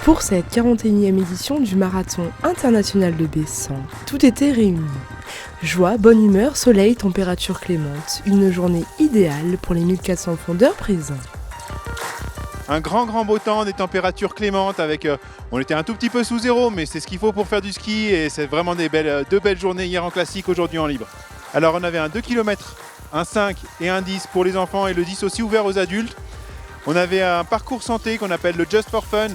Pour cette 41e édition du Marathon international de Bessan, tout était réuni. Joie, bonne humeur, soleil, température clémente. Une journée idéale pour les 1400 fondeurs présents. Un grand beau temps, des températures clémentes on était un tout petit peu sous zéro, mais c'est ce qu'il faut pour faire du ski et c'est vraiment deux belles journées hier en classique, aujourd'hui en libre. Alors on avait un 2 km, un 5 et un 10 pour les enfants et le 10 aussi ouvert aux adultes. On avait un parcours santé qu'on appelle le Just for Fun,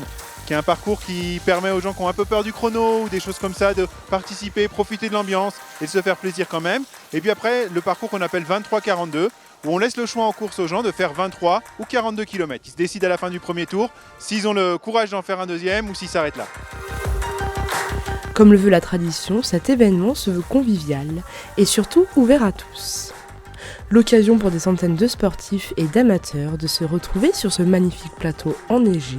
qui est un parcours qui permet aux gens qui ont un peu peur du chrono ou des choses comme ça de participer, profiter de l'ambiance et de se faire plaisir quand même. Et puis après, le parcours qu'on appelle 23-42, où on laisse le choix en course aux gens de faire 23 ou 42 km. Ils se décident à la fin du premier tour s'ils ont le courage d'en faire un deuxième ou s'ils s'arrêtent là. Comme le veut la tradition, cet événement se veut convivial et surtout ouvert à tous. L'occasion pour des centaines de sportifs et d'amateurs de se retrouver sur ce magnifique plateau enneigé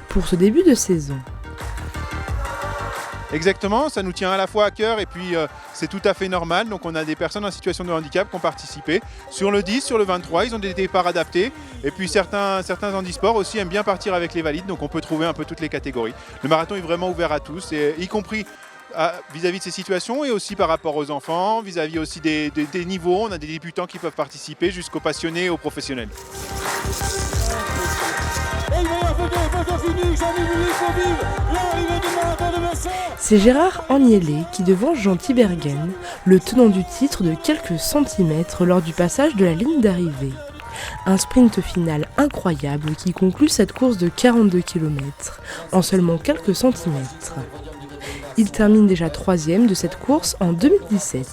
pour ce début de saison. Exactement, ça nous tient à la fois à cœur et puis c'est tout à fait normal. Donc on a des personnes en situation de handicap qui ont participé. Sur le 10, sur le 23, ils ont des départs adaptés. Et puis certains handisports aussi aiment bien partir avec les valides, donc on peut trouver un peu toutes les catégories. Le marathon est vraiment ouvert à tous, et y compris vis-à-vis de ces situations et aussi par rapport aux enfants, vis-à-vis aussi des niveaux. On a des débutants qui peuvent participer jusqu'aux passionnés et aux professionnels. C'est Gérard Agnelé qui devance Jean Tiberghien, le tenant du titre de quelques centimètres lors du passage de la ligne d'arrivée. Un sprint final incroyable qui conclut cette course de 42 km en seulement quelques centimètres. Il termine déjà 3e de cette course en 2017.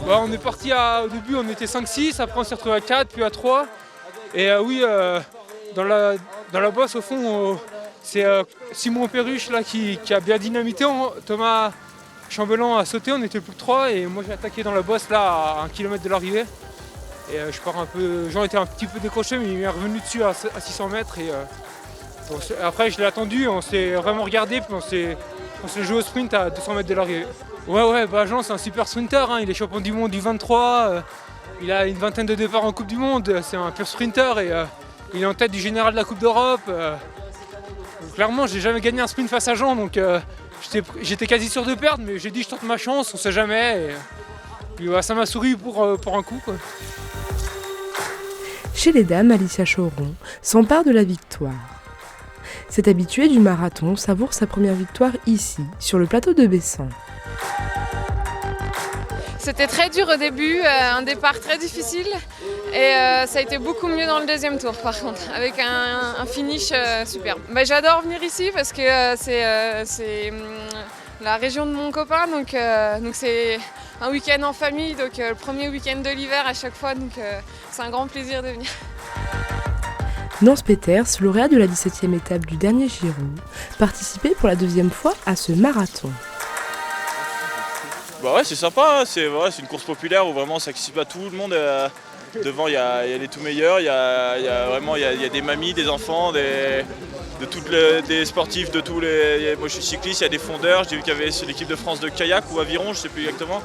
On est parti au début, on était 5-6, après on s'est retrouvé à 4, puis à 3. Et dans la bosse au fond, c'est Simon Perruche là, qui a bien dynamité. Thomas Chambellan a sauté, on était plus que 3 et moi j'ai attaqué dans la bosse là à 1 km de l'arrivée. Et je pars un peu, Jean était un petit peu décroché mais il m'est revenu dessus à 600 mètres. Après je l'ai attendu, on s'est vraiment regardé, puis on s'est joué au sprint à 200 mètres de l'arrivée. Jean c'est un super sprinter, hein, il est champion du monde du 23, il a une vingtaine de départs en Coupe du Monde, c'est un pur sprinter et il est en tête du général de la Coupe d'Europe. Clairement j'ai jamais gagné un sprint face à Jean, donc j'étais quasi sûr de perdre, mais j'ai dit je tente ma chance, on sait jamais. Et puis ça m'a souri pour un coup, quoi. Chez les dames, Alicia Choron s'empare de la victoire. Cette habituée du marathon savoure sa première victoire ici, sur le plateau de Bessan. C'était très dur au début, un départ très difficile et ça a été beaucoup mieux dans le deuxième tour par contre, avec un finish superbe. J'adore venir ici parce que c'est la région de mon copain, donc c'est un week-end en famille, donc le premier week-end de l'hiver à chaque fois, donc c'est un grand plaisir de venir. Nance Peters, lauréat de la 17e étape du dernier Giro, participait pour la 2e fois à ce marathon. C'est sympa, c'est une course populaire où vraiment c'est accessible à tout le monde. Devant il y a les tout meilleurs, il y a des mamies, des enfants, des sportifs de tous les. Moi je suis cycliste, il y a des fondeurs, j'ai vu qu'il y avait l'équipe de France de kayak ou aviron, je sais plus exactement.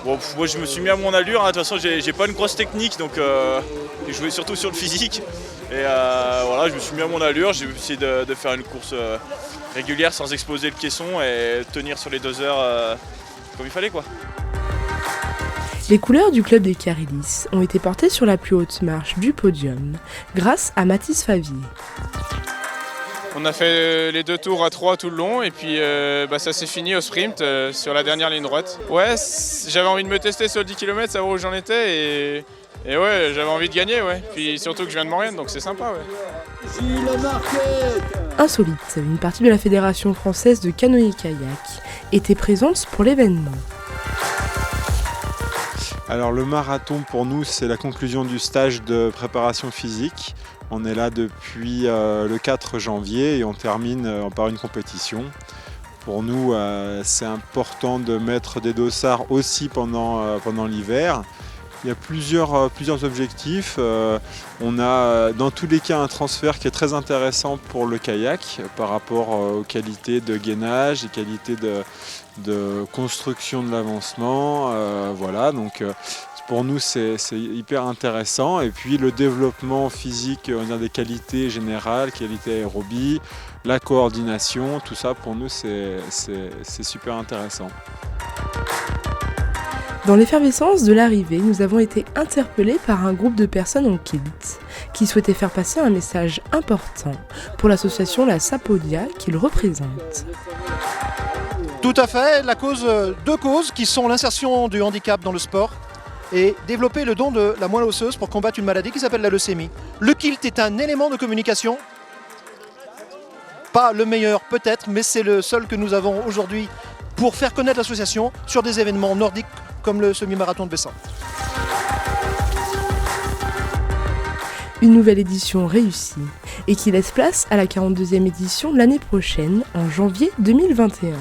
Moi je me suis mis à mon allure, hein. De toute façon j'ai pas une grosse technique, donc je jouais surtout sur le physique. Et je me suis mis à mon allure, j'ai essayé de faire une course régulière sans exploser le caisson et tenir sur les 2 heures comme il fallait, quoi. Les couleurs du club des Carilis ont été portées sur la plus haute marche du podium grâce à Mathis Favier. On a fait les 2 tours à 3 tout le long et puis ça s'est fini au sprint sur la dernière ligne droite. J'avais envie de me tester sur le 10 km, savoir où j'en étais et j'avais envie de gagner, ouais. Puis surtout que je viens de Maurienne, donc c'est sympa, ouais. Insolite, une partie de la Fédération française de canoë-kayak était présente pour l'événement. Alors le marathon pour nous c'est la conclusion du stage de préparation physique. On est là depuis le 4 janvier et on termine par une compétition. Pour nous c'est important de mettre des dossards aussi pendant l'hiver. Il y a plusieurs objectifs. On a dans tous les cas un transfert qui est très intéressant pour le kayak par rapport aux qualités de gainage, les qualités de construction de l'avancement. Voilà, donc pour nous c'est hyper intéressant. Et puis le développement physique, on a des qualités générales, qualités aérobie, la coordination, tout ça pour nous c'est super intéressant. Dans l'effervescence de l'arrivée, nous avons été interpellés par un groupe de personnes en kilt qui souhaitaient faire passer un message important pour l'association La Sapodia qu'ils représentent. Tout à fait, deux causes qui sont l'insertion du handicap dans le sport et développer le don de la moelle osseuse pour combattre une maladie qui s'appelle la leucémie. Le kilt est un élément de communication, pas le meilleur peut-être, mais c'est le seul que nous avons aujourd'hui pour faire connaître l'association sur des événements nordiques comme le semi-marathon de Bessin. Une nouvelle édition réussie et qui laisse place à la 42e édition l'année prochaine, en janvier 2021.